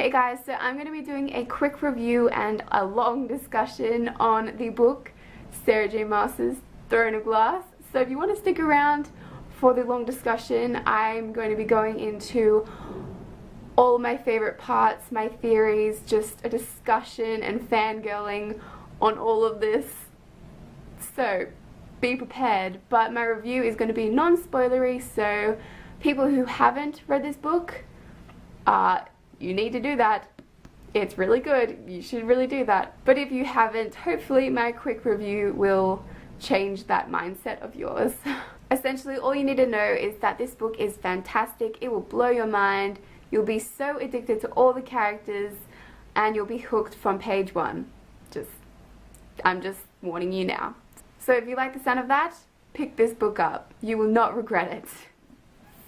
Hey guys, so I'm going to be doing a quick review and a long discussion on the book Sarah J Maas's Throne of Glass. So if you want to stick around for the long discussion, I'm going to be going into all my favorite parts, my theories, just a discussion and fangirling on all of this. So be prepared, but my review is going to be non-spoilery, so people who haven't read this book, you need to do that. It's really good. You should really do that. But if you haven't, hopefully my quick review will change that mindset of yours. Essentially, all you need to know is that this book is fantastic. It will blow your mind. You'll be so addicted to all the characters and you'll be hooked from page one. I'm just warning you now. So if you like the sound of that, pick this book up. You will not regret it.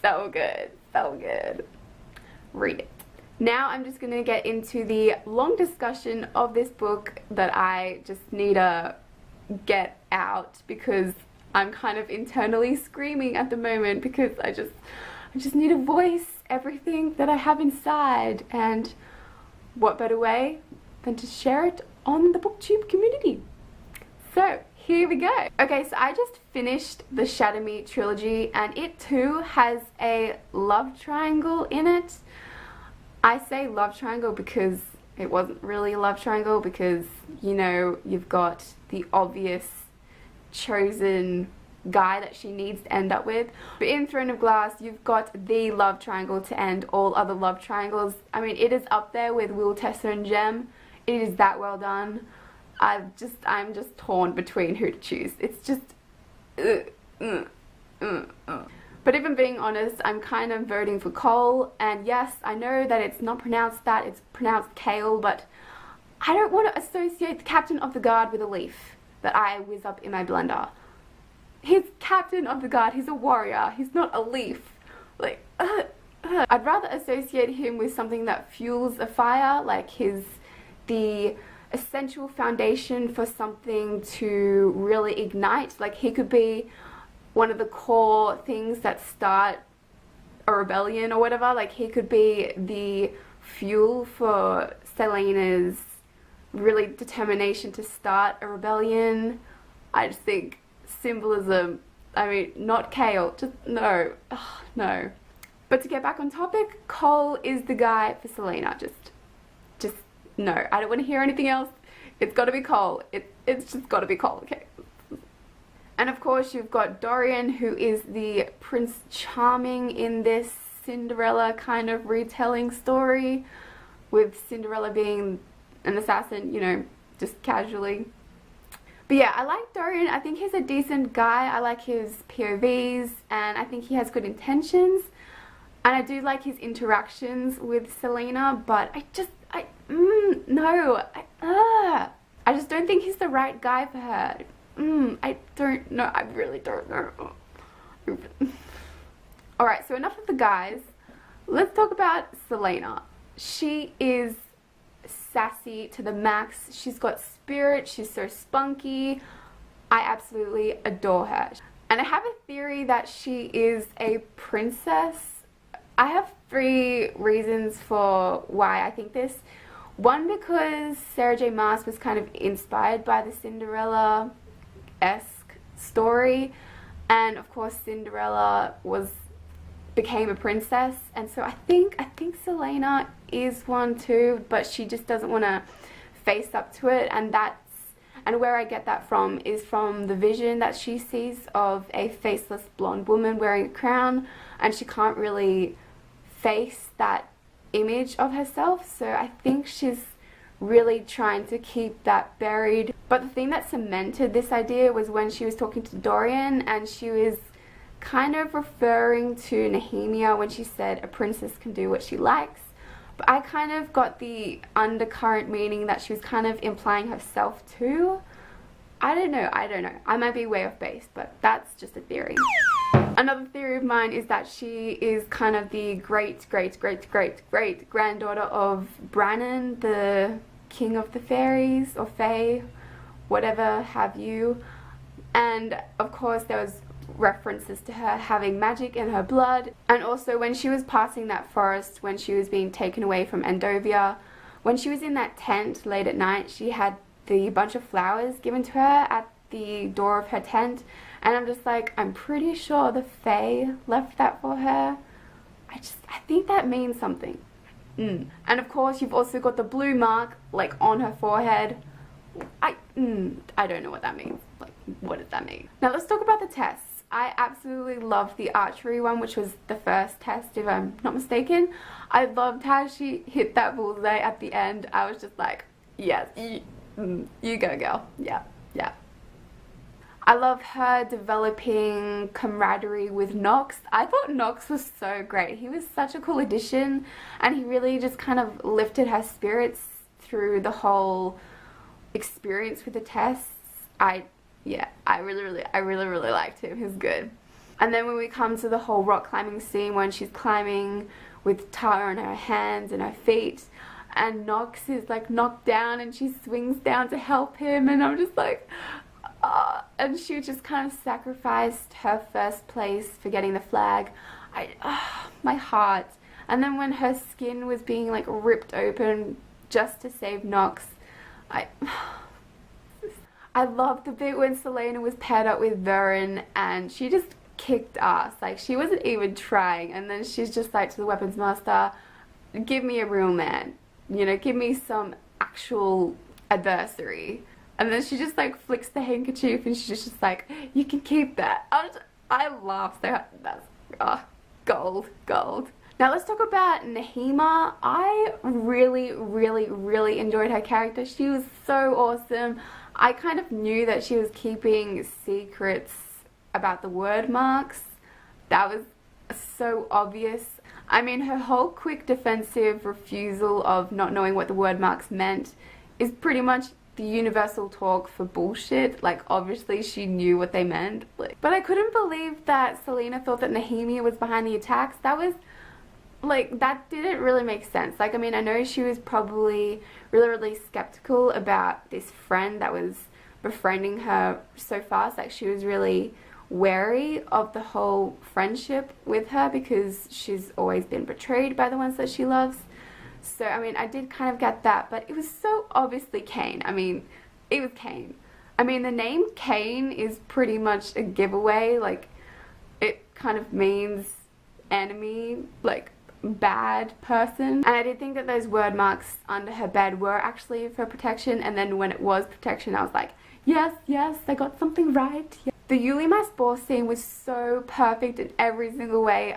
So good. So good. Read it. Now I'm just going to get into the long discussion of this book that I just need to get out because I'm kind of internally screaming at the moment because I just need to voice everything that I have inside, and what better way than to share it on the Booktube community. So here we go. Okay, so I just finished the Shatter Me trilogy and it too has a love triangle in it. I say love triangle because it wasn't really a love triangle because, you know, you've got the obvious chosen guy that she needs to end up with. But in Throne of Glass, you've got the love triangle to end all other love triangles. I mean, it is up there with Will, Tessa and Jem. It is that well done. I'm just torn between who to choose. It's just But if I'm being honest, I'm kind of voting for Cole, and yes, I know that it's not pronounced that, it's pronounced Kale, but I don't want to associate the Captain of the Guard with a leaf that I whiz up in my blender. He's Captain of the Guard, he's a warrior, he's not a leaf. Like, I'd rather associate him with something that fuels a fire, like he's the essential foundation for something to really ignite. Like he could be one of the core things that start a rebellion or whatever. Like he could be the fuel for Celaena's really determination to start a rebellion. I just think symbolism, I mean, not Kale, just no, no. But to get back on topic, Cole is the guy for Celaena. Just no, I don't want to hear anything else. It's got to be Cole. It's just got to be Cole, okay? And of course you've got Dorian, who is the Prince Charming in this Cinderella kind of retelling story, with Cinderella being an assassin, you know, just casually. But yeah, I like Dorian. I think he's a decent guy. I like his POVs and I think he has good intentions. And I do like his interactions with Celaena, but I just don't think he's the right guy for her. I don't know. I really don't know. Alright, so enough of the guys. Let's talk about Celaena. She is sassy to the max. She's got spirit. She's so spunky. I absolutely adore her. And I have a theory that she is a princess. I have 3 reasons for why I think this. One, because Sarah J Maas was kind of inspired by the Cinderella-esque story, and of course Cinderella became a princess, and so I think Celaena is one too, but she just doesn't want to face up to it, and where I get that from is from the vision that she sees of a faceless blonde woman wearing a crown, and she can't really face that image of herself, so I think she's really trying to keep that buried. But the thing that cemented this idea was when she was talking to Dorian and she was kind of referring to Nehemia when she said a princess can do what she likes. But I kind of got the undercurrent meaning that she was kind of implying herself too. I don't know. I might be way off base, but that's just a theory. Another theory of mine is that she is kind of the great granddaughter of Brannon, the king of the fairies, or fae, whatever have you. And of course there was references to her having magic in her blood. And also when she was passing that forest, when she was being taken away from Endovia, when she was in that tent late at night, she had the bunch of flowers given to her at the door of her tent. And I'm just like, I'm pretty sure the Fae left that for her. I think that means something. And of course you've also got the blue mark like on her forehead. I don't know what that means. Like, what does that mean? Now let's talk about the tests. I absolutely loved the archery one, which was the first test if I'm not mistaken. I loved how she hit that bullseye at the end. I was just like, yes, you go girl. Yeah. I love her developing camaraderie with Nox. I thought Nox was so great. He was such a cool addition, and he really just kind of lifted her spirits through the whole experience with the tests. I really liked him. He was good. And then when we come to the whole rock climbing scene, when she's climbing with tar on her hands and her feet, and Nox is like knocked down and she swings down to help him, and I'm just like, and she just kind of sacrificed her first place for getting the flag. My heart. And then when her skin was being like ripped open just to save Nox, I loved the bit when Selena was paired up with Varen and she just kicked ass. Like, she wasn't even trying, and then she's just like to the weapons master, give me a real man, you know, give me some actual adversary. And then she just like flicks the handkerchief and she's just like, you can keep that. I laughed so hard. That's gold. Now let's talk about Nahima. I really enjoyed her character. She was so awesome. I kind of knew that she was keeping secrets about the word marks. That was so obvious. I mean, her whole quick defensive refusal of not knowing what the word marks meant is pretty much the universal talk for bullshit. Like, obviously she knew what they meant. But I couldn't believe that Selena thought that Nahimia was behind the attacks. That was, like, that didn't really make sense. Like, I mean, I know she was probably really skeptical about this friend that was befriending her so fast. Like, she was really wary of the whole friendship with her because she's always been betrayed by the ones that she loves. So, I mean, I did kind of get that, but it was so obviously Cain. I mean, it was Cain. I mean, the name Cain is pretty much a giveaway. Like, it kind of means enemy, like, bad person. And I did think that those word marks under her bed were actually for protection, and then when it was protection, I was like, yes, I got something right. Yeah. The Yulimas ball scene was so perfect in every single way.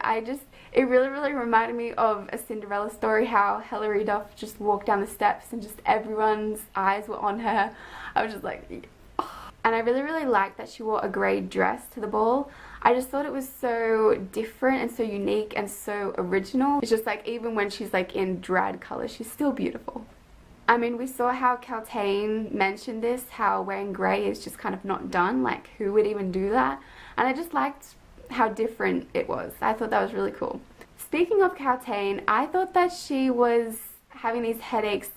It really reminded me of a Cinderella story, how Hilary Duff just walked down the steps and just everyone's eyes were on her. I was just like, oh. And I really liked that she wore a grey dress to the ball. I just thought it was so different and so unique and so original. It's just like, even when she's like in drab colour, she's still beautiful. I mean, we saw how Kaltain mentioned this, how wearing grey is just kind of not done. Like, who would even do that? And I just liked how different it was. I thought that was really cool. Speaking of Kaltain, I thought that she was having these headaches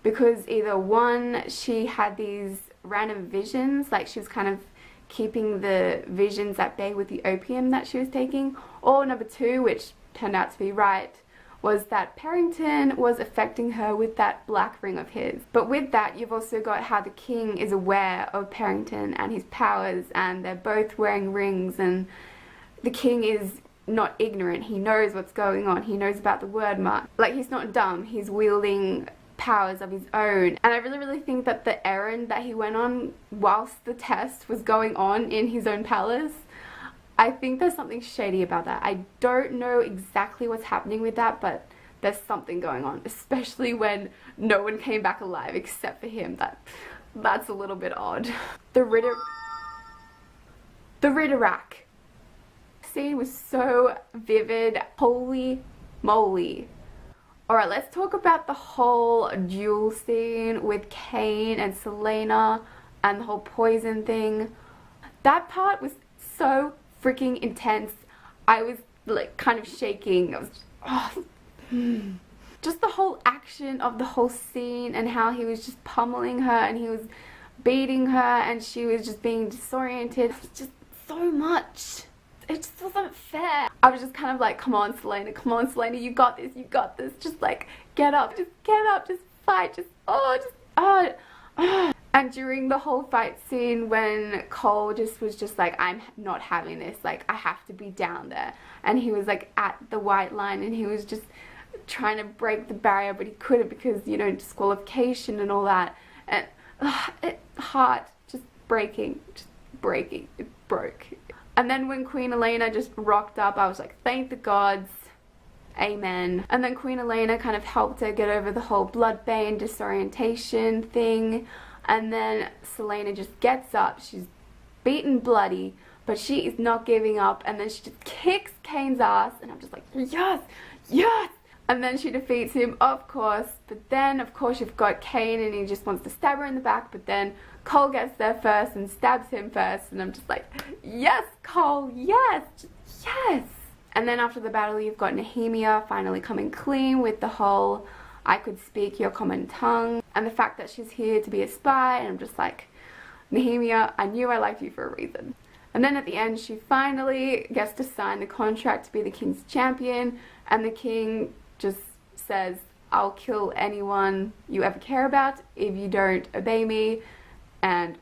because either one, she had these random visions, like she was kind of keeping the visions at bay with the opium that she was taking, or number two, which turned out to be right, was that Parrington was affecting her with that black ring of his. But with that, you've also got how the king is aware of Parrington and his powers, and they're both wearing rings, and the king is not ignorant. He knows what's going on. He knows about the word mark. Like, he's not dumb. He's wielding powers of his own. And I really think that the errand that he went on whilst the test was going on in his own palace, I think there's something shady about that. I don't know exactly what's happening with that, but there's something going on, especially when no one came back alive except for him. That's a little bit odd. The Riderack scene was so vivid. Holy moly. Alright, let's talk about the whole duel scene with Cain and Selena and the whole poison thing. That part was so freaking intense. I was like kind of shaking. I was just the whole action of the whole scene, and how he was just pummeling her and he was beating her and she was just being disoriented. Just so much. It just wasn't fair. I was just kind of like, come on Selena, you got this, just like get up, just fight, oh. And during the whole fight scene when Cole was just like, I'm not having this, like I have to be down there, and he was like at the white line and he was just trying to break the barrier but he couldn't because, you know, disqualification and all that, and heart just breaking, it broke. And then when Queen Elena just rocked up, I was like, thank the gods, amen. And then Queen Elena kind of helped her get over the whole bloodbane disorientation thing. And then Selena just gets up, she's beaten bloody, but she is not giving up, and then she just kicks Kane's ass, and I'm just like, yes, yes! And then she defeats him, of course, but then, of course, you've got Kane, and he just wants to stab her in the back, but then Cole gets there first and stabs him first, and I'm just like, yes, Cole, yes, yes! And then after the battle, you've got Nehemia finally coming clean with the whole, I could speak your common tongue, and the fact that she's here to be a spy, and I'm just like, Nehemia, I knew I liked you for a reason. And then at the end, she finally gets to sign the contract to be the king's champion, and the king just says, I'll kill anyone you ever care about if you don't obey me, and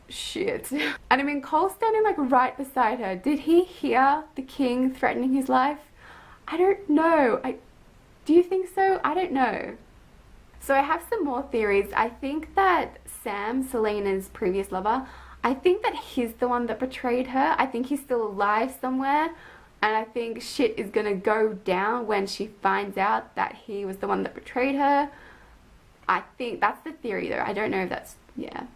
shit. And I mean, Cole's standing like right beside her. Did he hear the king threatening his life? I don't know. Do you think so? I don't know. So I have some more theories. I think that Sam, Selena's previous lover, I think that he's the one that betrayed her. I think he's still alive somewhere, and I think shit is gonna go down when she finds out that he was the one that betrayed her. I think that's the theory though. I don't know if that's, yeah.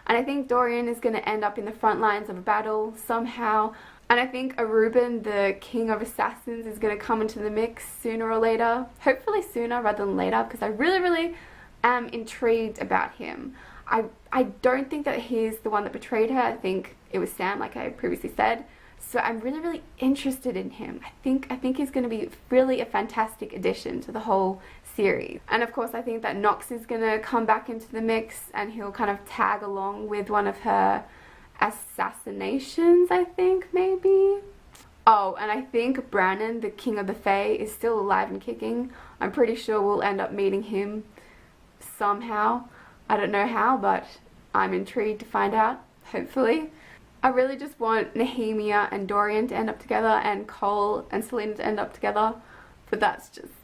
And I think Dorian is gonna end up in the front lines of a battle somehow. And I think Aruban, the king of assassins, is going to come into the mix sooner or later. Hopefully sooner rather than later, because I really am intrigued about him. I don't think that he's the one that betrayed her. I think it was Sam, like I previously said. So I'm really interested in him. I think he's going to be really a fantastic addition to the whole series. And of course I think that Nox is going to come back into the mix, and he'll kind of tag along with one of her assassinations, I think, maybe. Oh, and I think Brannon, the king of the Fae, is still alive and kicking. I'm pretty sure we'll end up meeting him somehow. I don't know how, but I'm intrigued to find out, hopefully. I really just want Nehemia and Dorian to end up together, and Cole and Selena to end up together, but that's just,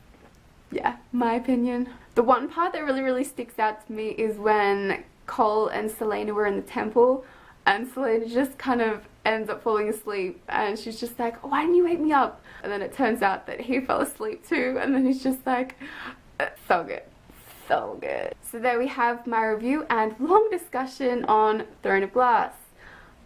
yeah, my opinion. The one part that really sticks out to me is when Cole and Selena were in the temple, and Selena just kind of ends up falling asleep, and she's just like, oh, why didn't you wake me up? And then it turns out that he fell asleep too, and then he's just like, so good, so good. So there we have my review and long discussion on Throne of Glass.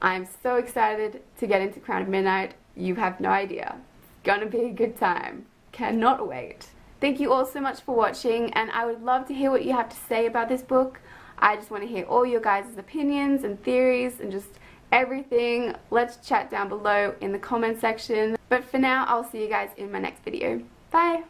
I'm so excited to get into Crown of Midnight. You have no idea. It's gonna be a good time. Cannot wait. Thank you all so much for watching, and I would love to hear what you have to say about this book. I just want to hear all your guys' opinions and theories and just everything. Let's chat down below in the comment section. But for now, I'll see you guys in my next video. Bye!